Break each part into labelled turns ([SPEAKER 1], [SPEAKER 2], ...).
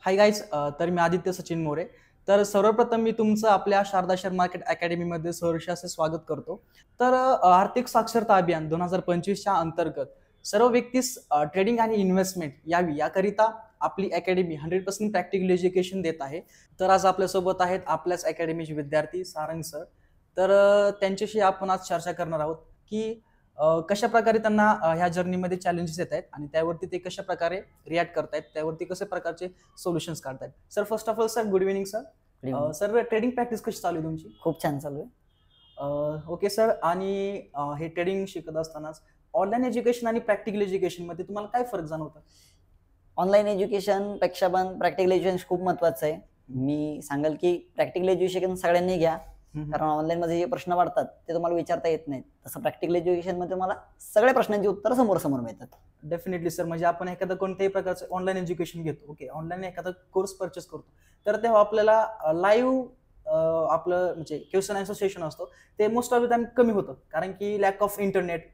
[SPEAKER 1] Hi guys, तर मी आदित्य सचिन मोरे. तर सर्वप्रथम मी तुमचं आपल्या शारदा शेअर मार्केट अकॅडमीमध्ये सहर्ष असे स्वागत करतो. तर आर्थिक साक्षरता अभियान 2025च्या अंतर्गत सर्व व्यक्तीस ट्रेडिंग आणि इन्व्हेस्टमेंट यावी याकरिता आपली अकॅडमी 100% प्रॅक्टिकल एज्युकेशन देत आहे. तर आज आपल्यासोबत आहेत आपल्याच अकॅडमीचे विद्यार्थी सारंग सर. तर त्यांच्याशी आपण आज चर्चा करणार आहोत की कशा प्रकारे त्यांना ह्या जर्नीमध्ये चॅलेंजेस येत आहेत आणि त्यावरती ते कशा प्रकारे रिॲक्ट करतायत, त्यावरती कशा प्रकारचे सोल्युशन्स काढतायत. Sir, first of all sir, good evening sir. Sir, trading practice कशी चालू आहे तुमची?
[SPEAKER 2] खूप छान चालू आहे.
[SPEAKER 1] Okay sir. आणि हे ट्रेडिंग शिकत असतानाच ऑनलाईन एज्युकेशन आणि प्रॅक्टिकल एज्युकेशन मध्ये तुम्हाला काय फरक जाणवतं?
[SPEAKER 2] ऑनलाईन एज्युकेशन पेक्षा पण प्रॅक्टिकल एज्युकेशन खूप महत्वाचं आहे. मी सांगेल की प्रॅक्टिकल एज्युकेशन सगळ्यांनी घ्या, कारण ऑनलाईन मध्ये जे प्रश्न पडतात ते तुम्हाला विचारता येत नाहीत. तसं प्रॅक्टिकल एज्युकेशन मध्ये तुम्हाला सगळ्या प्रश्नांची उत्तरं समोर समोर मिळतात.
[SPEAKER 1] Definitely sir. म्हणजे आपण एखादं कोणत्याही प्रकारचं ऑनलाईन एज्युकेशन घेतो, ओके, ऑनलाईन एखादा कोर्स परचेस करतो, तर तेव्हा आपल्याला लाईव्ह आपलं म्हणजे क्वेश्चन आन्सर सेशन असतो ते मोस्ट ऑफ द टाइम कमी होतं, कारण की lack of internet.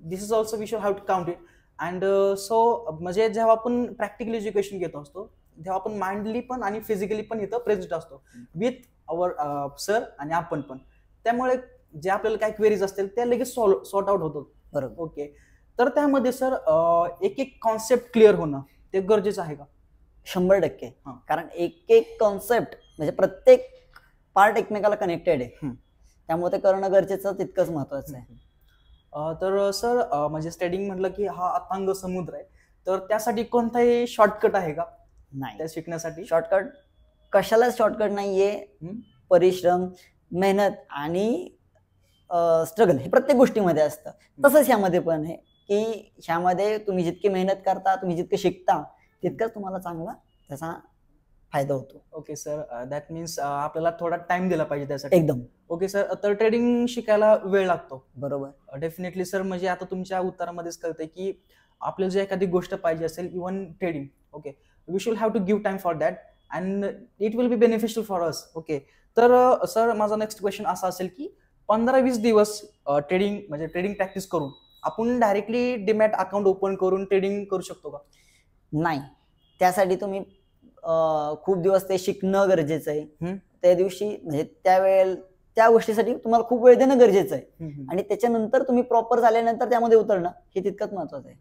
[SPEAKER 1] This is also we should have to count it. And so म्हणजे जेव्हा आपण प्रॅक्टिकल एज्युकेशन घेत असतो तेव्हा आपण माइंडली पण आणि फिजिकली पण इथं प्रेझेंट असतो विथ अवर सर आणि आपण पण. त्यामुळे जे आपल्याला काय क्वेरीज असतील त्या लगेच सॉर्ट आउट होतो.
[SPEAKER 2] बरोबर.
[SPEAKER 1] ओके. तर त्यामध्ये सर एक एक कॉन्सेप्ट क्लिअर होणं ते गरजेचं आहे का?
[SPEAKER 2] 100%. कारण एक एक कॉन्सेप्ट म्हणजे प्रत्येक पार्ट एकमेकाला कनेक्टेड आहे, त्यामुळे ते करणं गरजेचं तितकंच महत्वाचं आहे.
[SPEAKER 1] तर सर म्हणजे ट्रेडिंग म्हटलं की हा अथांग समुद्र आहे, तर त्यासाठी कोणताही शॉर्टकट आहे का
[SPEAKER 2] नाही,
[SPEAKER 1] त्या शिकण्यासाठी?
[SPEAKER 2] शॉर्टकट कशालाच शॉर्टकट नाहीये. परिश्रम, मेहनत आणि स्ट्रगल हे प्रत्येक गोष्टीमध्ये असतं. तसंच ह्यामध्ये पण आहे की ह्यामध्ये तुम्ही जितकी मेहनत करता, तुम्ही जितके शिकता, तितकंच तुम्हाला चांगला त्याचा फायदा होतो.
[SPEAKER 1] Okay sir. दॅट मीन्स आपल्याला थोडा टाइम दिला पाहिजे त्यासाठी.
[SPEAKER 2] एकदम.
[SPEAKER 1] Okay sir. तर ट्रेडिंग शिकायला वेळ लागतो.
[SPEAKER 2] बरोबर.
[SPEAKER 1] Definitely sir. म्हणजे आता तुमच्या उत्तरामध्येच कळतंय की आपल्याला जर एखादी गोष्ट पाहिजे असेल, even trading, okay, we should have to give time for that and it will be beneficial for us. Okay. तर सर माझा नेक्स्ट क्वेश्चन असा असेल की 15-20 दिवस ट्रेडिंग म्हणजे ट्रेडिंग प्रॅक्टिस करून आपण डायरेक्टली डीमॅट अकाउंट ओपन करून ट्रेडिंग करू शकतो का?
[SPEAKER 2] नाही, त्यासाठी तुम्ही खूप दिवस ते शिकणं गरजेचं आहे. त्या दिवशी म्हणजे त्यावेळेला त्या गोष्टीसाठी तुम्हाला खूप वेळ देणं गरजेचं आहे, आणि त्याच्यानंतर तुम्ही प्रॉपर झाल्यानंतर त्यामध्ये उतरणं हे तितकंच महत्वाचं आहे.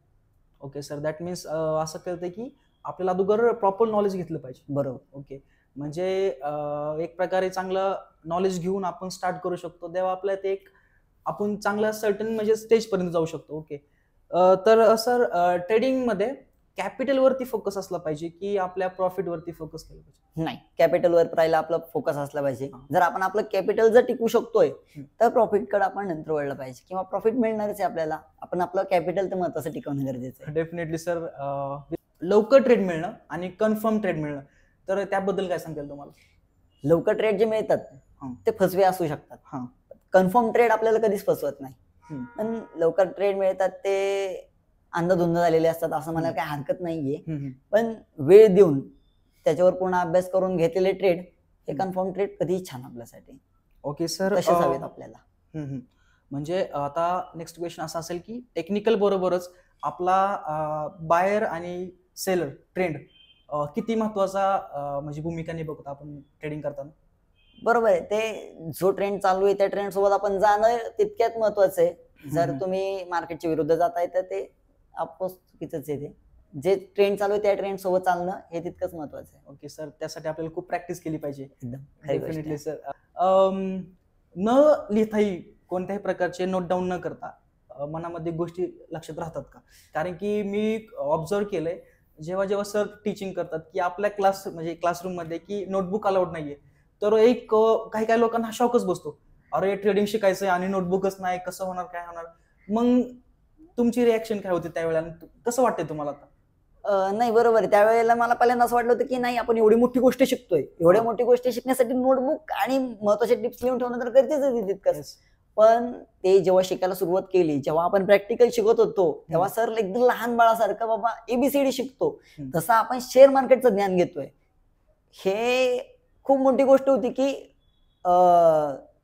[SPEAKER 1] Okay sir. दॅट मीन्स असं कळतंय की आपल्याला अगोदर प्रॉपर नॉलेज घेतलं पाहिजे.
[SPEAKER 2] बरोबर.
[SPEAKER 1] ओके. म्हणजे एक प्रकारे चांगलं नॉलेज घेऊन आपण स्टार्ट करू शकतो, तेव्हा आपल्याला ते एक आपण चांगल्या सर्टन म्हणजे स्टेज पर्यंत जाऊ शकतो. ओके. तर सर ट्रेडिंग मध्ये कॅपिटल वरती फोकस असला पाहिजे की आपल्या प्रॉफिट वरती फोकस केलं पाहिजे?
[SPEAKER 2] नाही, कॅपिटलवर राहायला आपला फोकस असला पाहिजे. जर आपण आपलं कॅपिटल जर टिकू शकतोय तर प्रॉफिट कडे आपण नंतर वळलं पाहिजे, किंवा प्रॉफिट मिळणारच आहे आपल्याला. आपण आपलं कॅपिटल तर महत्वाचं टिकवणं गरजेचं आहे.
[SPEAKER 1] Definitely sir. लवकर ट्रेड मिळणं आणि कन्फर्म ट्रेड मिळणं, तर त्याबद्दल काय सांगेल तुम्हाला?
[SPEAKER 2] लवकर ट्रेड जे मिळतात ते फसवे असू शकतात. कन्फर्म ट्रेड आपल्याला कधीच फसवत नाही. पण लवकर ट्रेड मिळतात ते अंधधुंद झालेले असतात असं म्हणायला काही हरकत नाहीये. पण वेळ देऊन त्याच्यावर पूर्ण अभ्यास करून घेतलेले ट्रेड हे कन्फर्म ट्रेड कधीही छान आपल्यासाठी.
[SPEAKER 1] Okay sir.
[SPEAKER 2] तसेच हवेत आपल्याला.
[SPEAKER 1] म्हणजे आता नेक्स्ट क्वेश्चन असा असेल की टेक्निकल बरोबरच आपला बायर आणि सेलर ट्रेंड किती महत्वाचा म्हणजे भूमिका निभावतो आपण ट्रेडिंग करताना?
[SPEAKER 2] बरोबर आहे. ते जो ट्रेंड चालू आहे त्या ट्रेंड सोबत आपण जाणं तितक्यात महत्वाचं आहे. जर तुम्ही मार्केटच्या विरुद्ध जाताय तर ते अफकोर्स चुकीचंच आहे. ते जे ट्रेंड चालू आहे त्या ट्रेंड सोबत चालणं हे तितकंच महत्वाचं आहे.
[SPEAKER 1] Okay sir. त्यासाठी आपल्याला खूप प्रॅक्टिस केली पाहिजे.
[SPEAKER 2] एकदम
[SPEAKER 1] डेफिनेटली सर. न लिहिताही कोणत्याही प्रकारचे नोट डाऊन न करता मनामध्ये गोष्टी लक्षात राहतात का? कारण की मी ऑब्झर्व केलंय जेव्हा जेव्हा सर टीचिंग करतात की आपल्या क्लासरूम मध्ये की नोटबुक अलाउड नाहीये, तर एक काही काही लोकांना शॉकच बसतो, अरे ट्रेडिंग शिकायचंय आणि नोटबुकच नाही, कसं होणार, काय होणार. मग तुमची रिॲक्शन काय होती त्यावेळेला? कसं वाटतंय तुम्हाला आता?
[SPEAKER 2] नाही, बरोबर आहे. त्यावेळेला मला पहिल्यांदा असं वाटलं होतं की नाही, आपण एवढी मोठी गोष्ट शिकतोय, एवढ्या मोठी गोष्ट शिकण्यासाठी नोटबुक आणि महत्वाचे टिप्स लिहून ठेवणं तर गरजेचं आहे तितकंच. पण ते जेव्हा शिकायला सुरुवात केली, जेव्हा आपण प्रॅक्टिकल शिकत होतो, तेव्हा सर एकदम लहान बाळासारखं बाबा एबीसीडी शिकतो तसं आपण शेअर मार्केटचं ज्ञान घेतोय. हे खूप मोठी गोष्ट होती की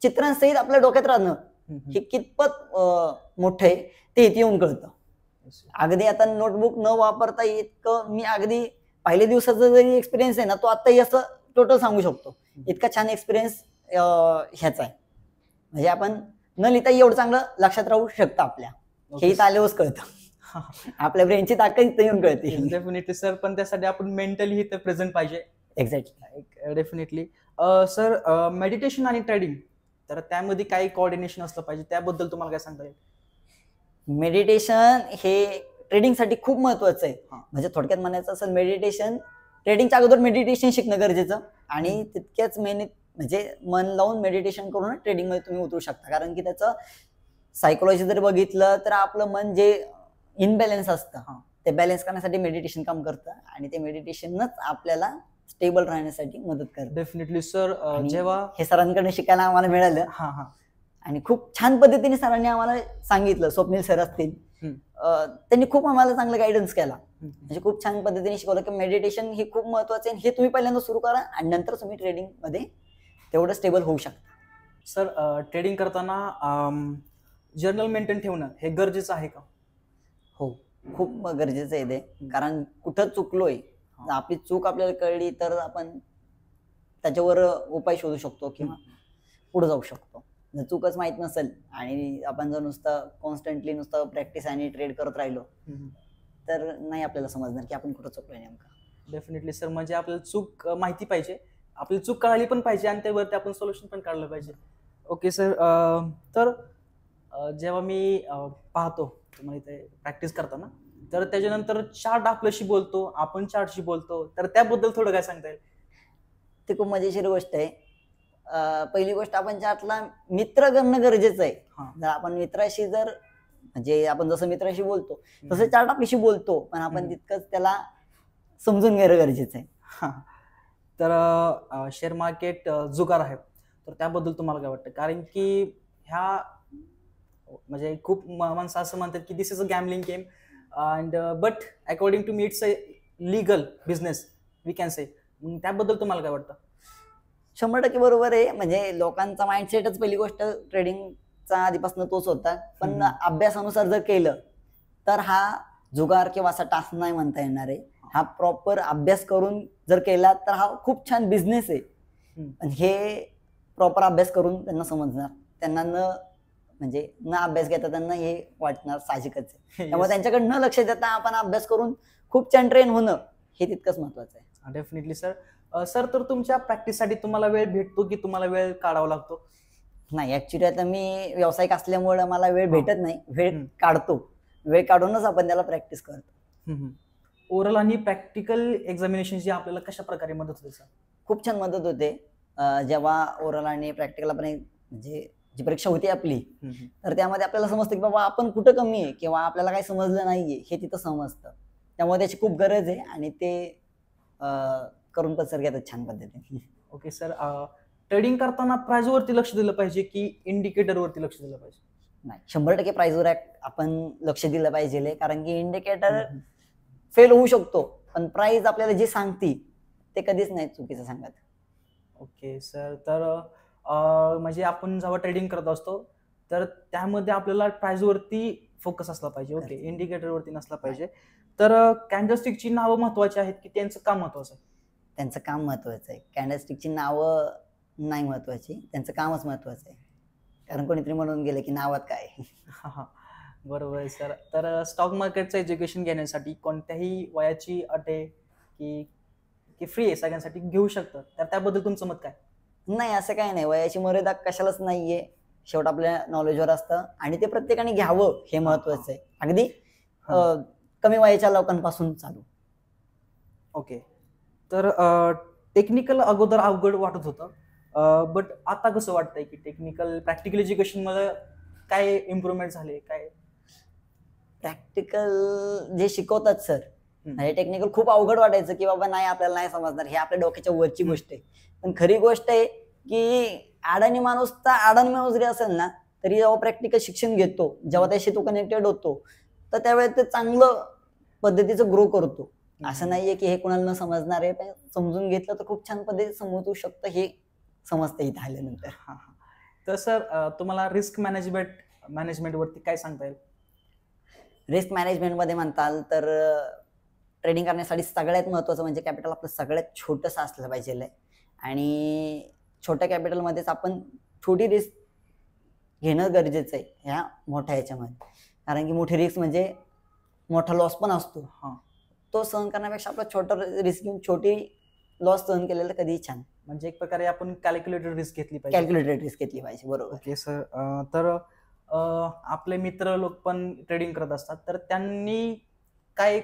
[SPEAKER 2] चित्रांसहित आपल्या डोक्यात राहणं हे कितपत मोठं आहे ते इथे येऊन कळतं. अगदी आता नोटबुक न वापरता इतकं मी अगदी पहिल्या दिवसाचा जरी एक्सपिरियन्स आहे ना, तो आताही असं टोटल सांगू शकतो. इतका छान एक्सपिरियन्स ह्याचा आहे. म्हणजे आपण न लिहिता एवढं चांगलं लक्षात राहू शकतं आपल्या. हे इथं आल्यावरच कळतं. आपल्या ब्रेनची ताकद इथं येऊन कळते.
[SPEAKER 1] डेफिनेटली सर, पण त्यासाठी आपण मेंटली इथं प्रेझेंट पाहिजे.
[SPEAKER 2] एक्झॅक्टली.
[SPEAKER 1] डेफिनेटली. सर, मेडिटेशन आणि ट्रेडिंग, तर त्यामध्ये काही कोऑर्डिनेशन असलं पाहिजे, त्याबद्दल तुम्हाला काय सांगता येईल?
[SPEAKER 2] मेडिटेशन हे ट्रेडिंगसाठी खूप महत्वाचं आहे. म्हणजे थोडक्यात म्हणायचं असेल, मेडिटेशन ट्रेडिंगच्या अगोदर मेडिटेशन शिकणं गरजेचं, आणि तितक्याच म्हणजे मन लावून मेडिटेशन करून ट्रेडिंग मध्ये तुम्ही उतरू शकता. कारण की त्याचं सायकोलॉजी जर बघितलं तर आपलं मन जे इनबॅलन्स असतं ते बॅलन्स करण्यासाठी मेडिटेशन काम करतं, आणि ते मेडिटेशनच आपल्याला स्टेबल राहण्यासाठी मदत करतं.
[SPEAKER 1] Definitely sir. जेव्हा
[SPEAKER 2] हे सरांकडून शिकायला आम्हाला मिळालं, आणि खूप छान पद्धतीने सरांनी आम्हाला सांगितलं. स्वप्नील सर असतील, त्यांनी खूप आम्हाला चांगलं गायडन्स केला. म्हणजे खूप छान पद्धतीने शिकवलं की मेडिटेशन हे खूप महत्वाचं आहे, हे तुम्ही पहिल्यांदा सुरू करा आणि नंतर तुम्ही ट्रेडिंग मध्ये तेवढं स्टेबल होऊ शकता.
[SPEAKER 1] सर, ट्रेडिंग करताना जर्नल मेंटेन ठेवणं हे गरजेचं आहे का?
[SPEAKER 2] हो, खूप गरजेचं आहे ते. कारण कुठं चुकलोय, आपली चूक आपल्याला कळली तर आपण त्याच्यावर उपाय शोधू शकतो किंवा पुढे जाऊ शकतो. जर चूकच माहित नसेल आणि आपण जर नुसतं कॉन्स्टंटली नुसतं प्रॅक्टिस आणि ट्रेड करत राहिलो तर नाही आपल्याला समजणार की आपण कुठं चुकलोय नेमका.
[SPEAKER 1] डेफिनेटली सर, म्हणजे आपल्याला चूक माहिती पाहिजे, आपली चूक कळाली पण पाहिजे, आणि त्यावरती आपण सोल्युशन पण काढलं पाहिजे. Okay sir. तर जेव्हा मी पाहतो तुम्हाला इथे प्रॅक्टिस करताना, तर त्याच्यानंतर चार्ट आपल्याशी बोलतो, आपण चार्टशी बोलतो, तर त्याबद्दल थोडं काय सांगता येईल?
[SPEAKER 2] ते खूप मजेशीर गोष्ट आहे. पहिली गोष्ट, आपण चार्टला मित्र करणं गरजेचं आहे. जर आपण मित्राशी म्हणजे आपण जसं मित्राशी बोलतो तसं चार्ट आपल्याशी बोलतो, पण आपण तितकंच त्याला समजून घेणं गरजेचं आहे.
[SPEAKER 1] तर शेअर मार्केट जुगार आहे, तर त्याबद्दल तुम्हाला काय वाटतं? कारण की ह्या म्हणजे खूप माणसं असं म्हणतात की this is a gambling game, and but according to me it's a legal business, we can say. त्याबद्दल तुम्हाला काय वाटतं?
[SPEAKER 2] 100% बरोबर आहे. म्हणजे लोकांचा माइंडसेटच पहिली गोष्ट ट्रेडिंगचा आधीपासून तोच होता. पण अभ्यासानुसार जर केलं तर हा जुगार किंवा असा टास्क नाही म्हणता येणार आहे. हा प्रॉपर अभ्यास करून जर केला तर हा खूप छान बिझनेस आहे. हे प्रॉपर अभ्यास करून त्यांना समजणार. त्यांना म्हणजे न अभ्यास घेता त्यांना हे वाटणार साहजिकच आहे. त्यामुळे त्यांच्याकडे न लक्ष देता आपण अभ्यास करून खूप छान ट्रेन होणं हे तितकंच महत्वाचं आहे.
[SPEAKER 1] Definitely sir. सर, तर तुमच्या प्रॅक्टिससाठी तुम्हाला वेळ भेटतो की तुम्हाला वेळ काढावा लागतो?
[SPEAKER 2] नाही, ऍक्च्युली आता मी व्यावसायिक असल्यामुळे मला वेळ भेटत नाही, वेळ काढतो. वेळ काढूनच आपण त्याला प्रॅक्टिस करतो.
[SPEAKER 1] ओरल आणि प्रॅक्टिकल एक्झामिनेशन जी आपल्याला कशा प्रकारे मदत होते सर?
[SPEAKER 2] खूप छान मदत होते. जेव्हा ओरल आणि प्रॅक्टिकल आपण म्हणजे जी परीक्षा होती आपली, तर त्यामध्ये आपल्याला समजतं की बाबा आपण कुठं कमी आहे किंवा आपल्याला काही समजलं नाहीये हे तिथं समजतं. त्यामुळे त्याची खूप गरज आहे, आणि ते करून पण सर घेतात छान पद्धतीने.
[SPEAKER 1] Okay sir. ट्रेडिंग करताना प्राइस वरती लक्ष दिलं पाहिजे की इंडिकेटर वरती लक्ष दिलं पाहिजे?
[SPEAKER 2] नाही, 100% प्राइसवर आपण लक्ष दिलं पाहिजे. कारण की इंडिकेटर फेल होऊ शकतो, पण प्राइस आपल्याला जे सांगते ते कधीच नाही चुकीचं सांगत.
[SPEAKER 1] Okay sir. तर म्हणजे आपण जेव्हा ट्रेडिंग करत असतो तर त्यामध्ये आपल्याला प्राइस वरती फोकस असला पाहिजे. ओके, इंडिकेटर वरती नसला पाहिजे. तर कॅन्डलस्टिकची नावं महत्वाची आहेत की त्यांचं काम महत्वाचं आहे?
[SPEAKER 2] त्यांचं काम महत्वाचं आहे. कॅन्डलस्टिकची नावं नाही महत्वाची, त्यांचं कामच महत्वाचं आहे. कारण कोणीतरी म्हणून गेलं की नावात काय.
[SPEAKER 1] बरोबर आहे सर. तर स्टॉक मार्केटचं एज्युकेशन घेण्यासाठी कोणत्याही वयाची अट आहे की फ्री आहे, सगळ्यांसाठी घेऊ शकतं, तर त्याबद्दल तुमचं मत काय?
[SPEAKER 2] नाही, असं काही नाही. वयाची मर्यादा कशालाच नाहीये. शेवट आपल्या नॉलेजवर असतं, आणि ते प्रत्येकाने घ्यावं हे महत्वाचं आहे. अगदी कमी वयाच्या लोकांपासून चालू.
[SPEAKER 1] ओके. तर टेक्निकल अगोदर अवघड वाटत होतं, बट आता कसं वाटतंय की टेक्निकल प्रॅक्टिकल एज्युकेशन मध्ये काय इम्प्रूव्हमेंट झाले? काय
[SPEAKER 2] प्रॅक्टिकल जे शिकवतात सर, म्हणजे टेक्निकल खूप अवघड वाटायचं की बाबा नाही आपल्याला नाही समजणार, हे आपल्या डोक्याच्या वरची गोष्ट आहे. पण खरी गोष्ट आहे की अडाणी माणूस जरी असेल ना, तरी जेव्हा प्रॅक्टिकल शिक्षण घेतो, जेव्हा त्याशी तो कनेक्टेड होतो, तर त्यावेळेस ते चांगलं पद्धतीचं ग्रो करतो. असं नाहीये की हे कोणाला न समजणार आहे, पण समजून घेतलं तर खूप छान पद्धतीने समजू शकतं हे समजतं इथे आल्यानंतर.
[SPEAKER 1] तर सर, तुम्हाला रिस्क मॅनेजमेंट वरती काय सांगता येईल?
[SPEAKER 2] रिस्क मॅनेजमेंट मध्ये म्हणताल तर ट्रेडिंग करण्यासाठी सगळ्यात महत्त्वाचं म्हणजे कॅपिटल आपलं सगळ्यात छोटंसं असलं पाहिजे आणि छोट्या कॅपिटलमध्येच आपण छोटी रिस्क घेणं गरजेचं आहे ह्या मोठ्या ह्याच्यामध्ये. कारण की मोठी रिस्क म्हणजे मोठा लॉस पण असतो. तो सहन करण्यापेक्षा आपला छोटा रिस्क घेऊन छोटी लॉस सहन केलेलं कधीही छान.
[SPEAKER 1] म्हणजे एक प्रकारे आपण कॅल्क्युलेटेड रिस्क घेतली पाहिजे.
[SPEAKER 2] कॅल्क्युलेटेड रिस्क घेतली पाहिजे. बरोबर.
[SPEAKER 1] Okay sir. तर आपले मित्र लोक पण ट्रेडिंग करत असतात, तर त्यांनी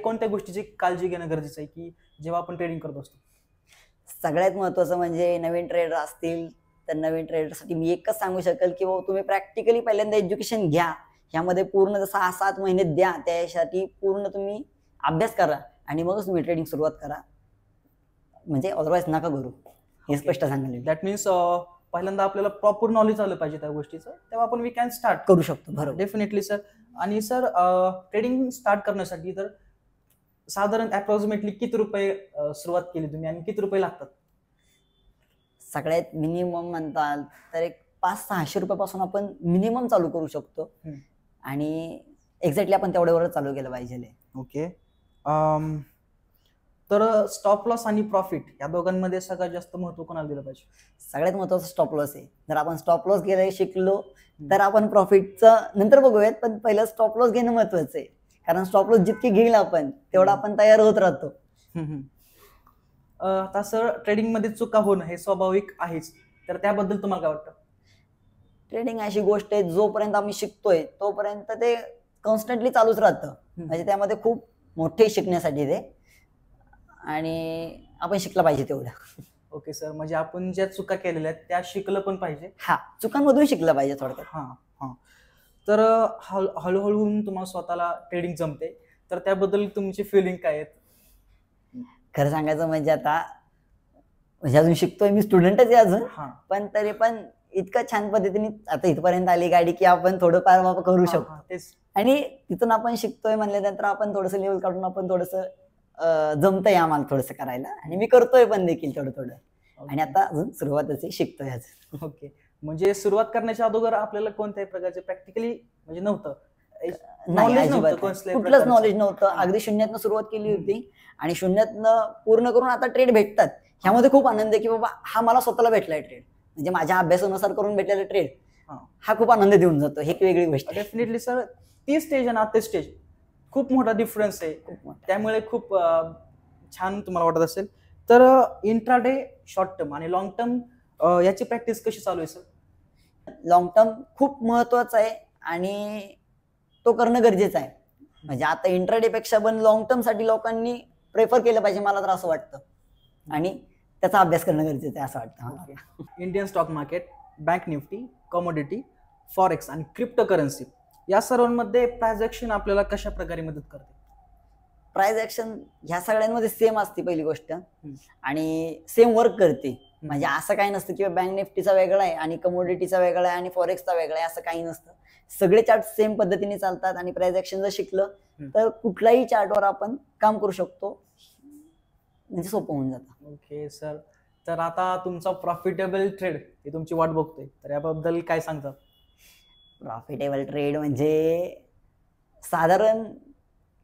[SPEAKER 1] कोणत्या गोष्टीची काळजी घेणं गरजेचं आहे की जेव्हा आपण ट्रेडिंग करत असतो?
[SPEAKER 2] सगळ्यात महत्त्वाचं म्हणजे नवीन ट्रेडर असतील तर नवीन ट्रेडरसाठी मी एकच सांगू शकेल की बाबा तुम्ही प्रॅक्टिकली पहिल्यांदा एज्युकेशन घ्या. ह्यामध्ये पूर्ण 6-7 महिने द्या, त्यासाठी पूर्ण तुम्ही अभ्यास करा आणि मगच तुम्ही ट्रेडिंग सुरुवात करा. म्हणजे अदरवाईज नका करू, हे स्पष्ट सांगायला.
[SPEAKER 1] दॅट मीन्स पहिल्यांदा आपल्याला प्रॉपर नॉलेज आलं पाहिजे त्या गोष्टीचं, तेव्हा आपण वी कॅन स्टार्ट
[SPEAKER 2] करू शकतो. बरोबर.
[SPEAKER 1] Definitely sir. आणि सर ट्रेडिंग स्टार्ट करण्यासाठी तर साधारण अप्रॉक्सिमेटली किती रुपये सुरुवात केली तुम्ही आणि किती रुपये लागतात?
[SPEAKER 2] सगळ्यात मिनिमम म्हणताल तर एक 500-600 रुपयापासून आपण मिनिमम चालू करू शकतो आणि एक्झॅक्टली आपण तेवढ्यावरच चालू केलं पाहिजे.
[SPEAKER 1] ओके. तर स्टॉप लॉस आणि प्रॉफिट या दोघांमध्ये सगळ्यात जास्त महत्व कोणाला दिलं पाहिजे?
[SPEAKER 2] सगळ्यात महत्वाचं स्टॉप लॉस आहे. जर आपण स्टॉप लॉस घ्यायला शिकलो तर आपण प्रॉफिटचं नंतर बघूयात, पण पहिलं स्टॉप लॉस घेणं महत्वाचं आहे. कारण स्टॉप लॉस जितके घेईल आपण तेवढा आपण तयार होत राहतो.
[SPEAKER 1] आता सर ट्रेडिंग मध्ये चुका होणं हे स्वाभाविक आहेच, तर त्याबद्दल तुम्हाला काय वाटतं?
[SPEAKER 2] ट्रेडिंग अशी गोष्ट आहे जोपर्यंत आम्ही शिकतोय तोपर्यंत ते कॉन्स्टंटली चालूच राहतं. म्हणजे त्यामध्ये खूप मोठे शिकण्यासाठी ते आणि आपण शिकलं पाहिजे तेवढं.
[SPEAKER 1] Okay sir. म्हणजे आपण ज्या चुका केलेल्या आहेत त्या शिकलं पण पाहिजे.
[SPEAKER 2] चुकांमधून शिकलं पाहिजे थोडक्यात.
[SPEAKER 1] तर हळूहळू तुम्हाला स्वतःला ट्रेडिंग जमते, तर त्याबद्दल तुमची फिलिंग काय आहेत?
[SPEAKER 2] खरं सांगायचं म्हणजे आता म्हणजे अजून शिकतोय, मी स्टुडंटच आहे अजून, पण तरी पण इतकं छान पद्धतीने आता इथपर्यंत आली गाडी की आपण थोडंफार बाबा करू शकतो. आणि तिथून आपण शिकतोय म्हणल्यानंतर आपण थोडंसं लेवल काढून आपण थोडंसं जमतंय आम्हाला थोडंसं करायला आणि मी करतोय पण देखील थोडं आणि आता अजून सुरुवातच शिकतोय अजून.
[SPEAKER 1] ओके. म्हणजे सुरुवात करण्याच्या अगोदर आपल्याला कोणत्याही प्रकारचे प्रॅक्टिकली म्हणजे नव्हतं,
[SPEAKER 2] कुठलंच नॉलेज नव्हतं. अगदी शून्यातनं सुरुवात केली होती आणि शून्यातनं पूर्ण करून आता ट्रेड भेटतात. ह्यामध्ये खूप आनंद आहे की बाबा हा मला स्वतःला भेटलाय ट्रेड, म्हणजे माझ्या अभ्यासानुसार करून भेटलेला ट्रेड हा खूप आनंद देऊन जातो. हे एक वेगळी गोष्ट.
[SPEAKER 1] Definitely sir. ती स्टेज आणि आता स्टेज खूप मोठा डिफरन्स आहे, त्यामुळे खूप छान तुम्हाला वाटत असेल. तर इंट्राडे, शॉर्ट टर्म आणि लॉंग टर्म याची प्रॅक्टिस कशी चालू आहे सर?
[SPEAKER 2] लॉंग टर्म खूप महत्वाचा आहे आणि तो करणं गरजेचं आहे. म्हणजे आता इंट्राडे पेक्षा पण लॉंग टर्म साठी लोकांनी प्रेफर केलं पाहिजे, मला तर असं वाटतं, आणि त्याचा अभ्यास करणं गरजेचं आहे असं वाटतं.
[SPEAKER 1] Indian stock market, bank Nifty, commodity, forex आणि क्रिप्टो करन्सी या सर्वांमध्ये प्राइस ऍक्शन आपल्याला कशा प्रकारे मदत करते?
[SPEAKER 2] प्राइस ऍक्शन ह्या सगळ्यांमध्ये सेम असते पहिली गोष्ट, आणि सेम वर्क करते. म्हणजे असं काही नसतं की बँक निफ्टीचा वेगळा आहे आणि कमोडिटीचा वेगळा आहे आणि फॉरेक्सचा वेगळा आहे, असं काही नसतं. सगळे चार्ट सेम पद्धतीने चालतात आणि प्राइस ऍक्शन जर शिकलं तर कुठल्याही चार्टवर आपण काम करू शकतो, म्हणजे सोपं होऊन जातं.
[SPEAKER 1] Okay sir. तर आता तुमचा प्रॉफिटेबल ट्रेड ही तुमची वाट बघतोय, तर याबद्दल काय सांगता?
[SPEAKER 2] प्रॉफिटेबल ट्रेड म्हणजे साधारण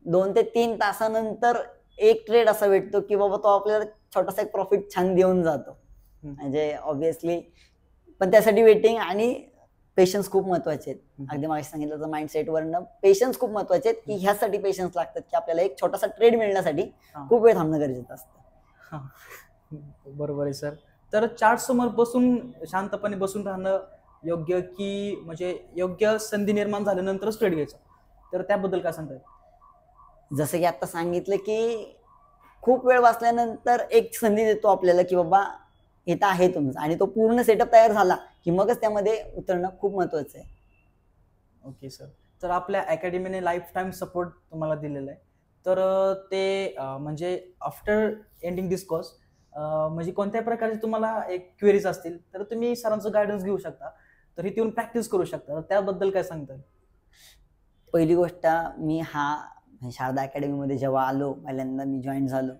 [SPEAKER 2] 2 ते 3 तासानंतर एक ट्रेड असा भेटतो की बाबा तो आपल्याला छोटासा एक प्रॉफिट छान देऊन जातो. म्हणजे ऑब्विसली पण त्यासाठी वेटिंग आणि पेशन्स खूप महत्वाचे आहेत. अगदी मागे सांगितलं तर माइंडसेट वरनं पेशन्स खूप महत्वाचे आहेत की ह्यासाठी पेशन्स लागतात की आपल्याला एक छोटासा ट्रेड मिळण्यासाठी खूप वेळ थांबणं गरजेचं असतं.
[SPEAKER 1] बरोबर आहे सर. तर चार्ट समोर बसून शांतपणे बसून राहणं योग्य की म्हणजे योग्य संधी निर्माण झाल्यानंतरच ट्रेड घ्यायचा, तर त्याबद्दल काय सांगताय?
[SPEAKER 2] जसं की आता सांगितलं की खूप वेळ बसल्यानंतर एक संधी देतो आपल्याला की बाबा इथं आहे तुमचं, आणि तो पूर्ण सेटअप तयार झाला की मगच त्यामध्ये उतरणं खूप महत्वाचं आहे.
[SPEAKER 1] Okay sir. तर आपल्या अकॅडमीने लाईफ टाइम सपोर्ट तुम्हाला दिलेला आहे, तर ते म्हणजे आफ्टर एंडिंग दिस कोर्स म्हणजे कोणत्याही प्रकारचे तुम्हाला एक क्वेरीज असतील तर तुम्ही सरांचं गायडन्स घेऊ शकता, तर इथे येऊन प्रॅक्टिस करू शकता, त्याबद्दल काय सांगताय?
[SPEAKER 2] पहिली गोष्ट, मी शारदा अकॅडमीमध्ये जेव्हा आलो, पहिल्यांदा मी जॉईन झालो,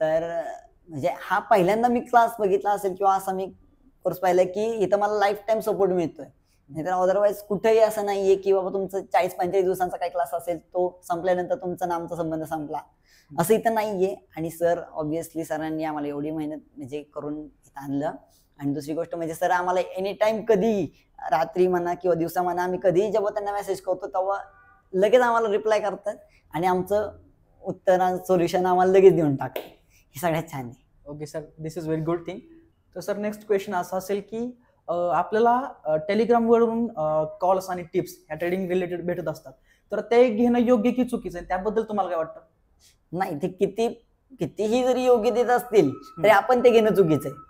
[SPEAKER 2] तर म्हणजे हा पहिल्यांदा मी क्लास बघितला असेल किंवा असा मी कोर्स पाहिला की इथं मला लाईफ टाइम सपोर्ट मिळतोय. नाहीतर अदरवाईज कुठेही असं नाहीये की बाबा तुमचं 40-45 दिवसांचा काही क्लास असेल तो संपल्यानंतर तुमचा नामचा संबंध संपला. असं इथं नाहीये. आणि सर ऑब्व्हियसली सरांनी आम्हाला एवढी मेहनत म्हणजे करून इथं आणलं. आणि दुसरी गोष्ट म्हणजे सर आम्हाला एनी टाइम कधी रात्री म्हणा किंवा दिवसा म्हणा आम्ही कधीही जेव्हा त्यांना मेसेज करतो तेव्हा लगेच आम्हाला रिप्लाय करतात आणि आमचं उत्तर सोल्युशन आम्हाला लगेच देऊन टाकतात. हे सगळ्यात छान आहे.
[SPEAKER 1] Okay sir, this is very good thing. तर सर नेक्स्ट क्वेश्चन असा असेल की आपल्याला टेलिग्रामवरून कॉल्स आणि टिप्स ह्या ट्रेडिंग रिलेटेड भेटत असतात, तर ते घेणं योग्य की चुकीचं आहे, त्याबद्दल तुम्हाला काय वाटतं?
[SPEAKER 2] नाही, ते कितीही जरी योग्य देत असतील तरी आपण ते घेणं चुकीचं आहे.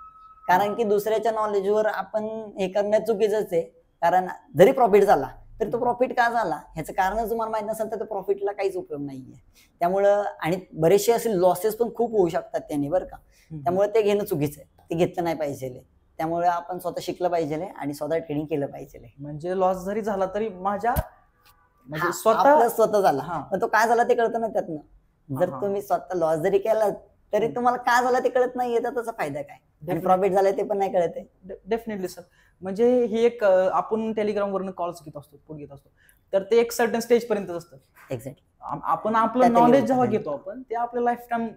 [SPEAKER 2] कारण की दुसऱ्याच्या नॉलेजवर आपण हे करणं चुकीचंच आहे. कारण जरी प्रॉफिट झाला तर तो प्रॉफिट का झाला ह्याचं कारण तुम्हाला माहित नसेल तर प्रॉफिटला काहीच उपयोग नाहीये. त्यामुळं आणि बरेचसे असे लॉसेस पण खूप होऊ शकतात त्यांनी, बरं का. त्यामुळे ते घेणं चुकीचं आहे, ते घेतलं नाही पाहिजे. त्यामुळे आपण स्वतः शिकलं पाहिजे आणि स्वतः ट्रेडिंग केलं पाहिजे.
[SPEAKER 1] म्हणजे लॉस जरी झाला तरी माझ्या म्हणजे
[SPEAKER 2] स्वतः झाला, पण तो काय झाला ते कळतं ना त्यातनं. जर तुम्ही स्वतः लॉस जरी केला तरी तुम्हाला काय झालं ते कळत नाहीये तर त्याचा फायदा काय, आणि प्रॉफिट झालाय ते पण नाही कळत आहे.
[SPEAKER 1] Definitely sir. म्हणजे ही एक आपण टेलिग्राम वरून कॉल्स घेत असतो, पुढे घेत असतो, तर ते एक सर्टन स्टेज पर्यंत असतं.
[SPEAKER 2] एक्झॅक्टली.
[SPEAKER 1] आपण आपलं नॉलेज जेव्हा घेतो आपण ते आपल्या लाईफ टाइम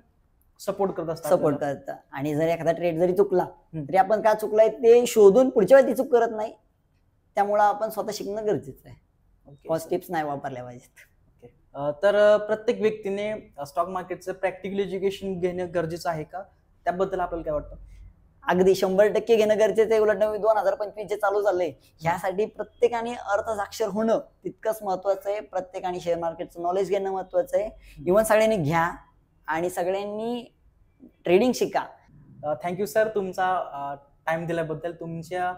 [SPEAKER 1] सपोर्ट करतं.
[SPEAKER 2] आणि जर एखादा ट्रेड जरी चुकला तरी आपण का चुकलाय ते शोधून पुढच्या वेळी चूक करत नाही. त्यामुळे आपण स्वतः शिकणं गरजेचं आहे. टिप्स नाही वापरल्या पाहिजेत.
[SPEAKER 1] तर प्रत्येक व्यक्तीने स्टॉक मार्केटचं प्रॅक्टिकल एज्युकेशन घेणं गरजेचं आहे का, त्याबद्दल आपल्याला काय वाटतं?
[SPEAKER 2] अगदी 100% घेणं गरजेचं आहे. उलट 2025 जे चालू झालंय ह्यासाठी प्रत्येकाने अर्थसाक्षर होणं तितकंच महत्वाचं आहे. प्रत्येकाने शेअर मार्केटचं नॉलेज घेणं महत्वाचं आहे. इव्हन सगळ्यांनी घ्या आणि सगळ्यांनी ट्रेडिंग शिका.
[SPEAKER 1] थँक्यू सर, तुमचा टाइम दिल्याबद्दल, तुमच्या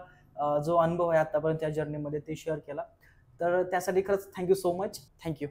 [SPEAKER 1] जो अनुभव आहे आतापर्यंत या जर्नीमध्ये ते शेअर केला, तर त्यासाठी खरंच थँक्यू सो मच. थँक्यू.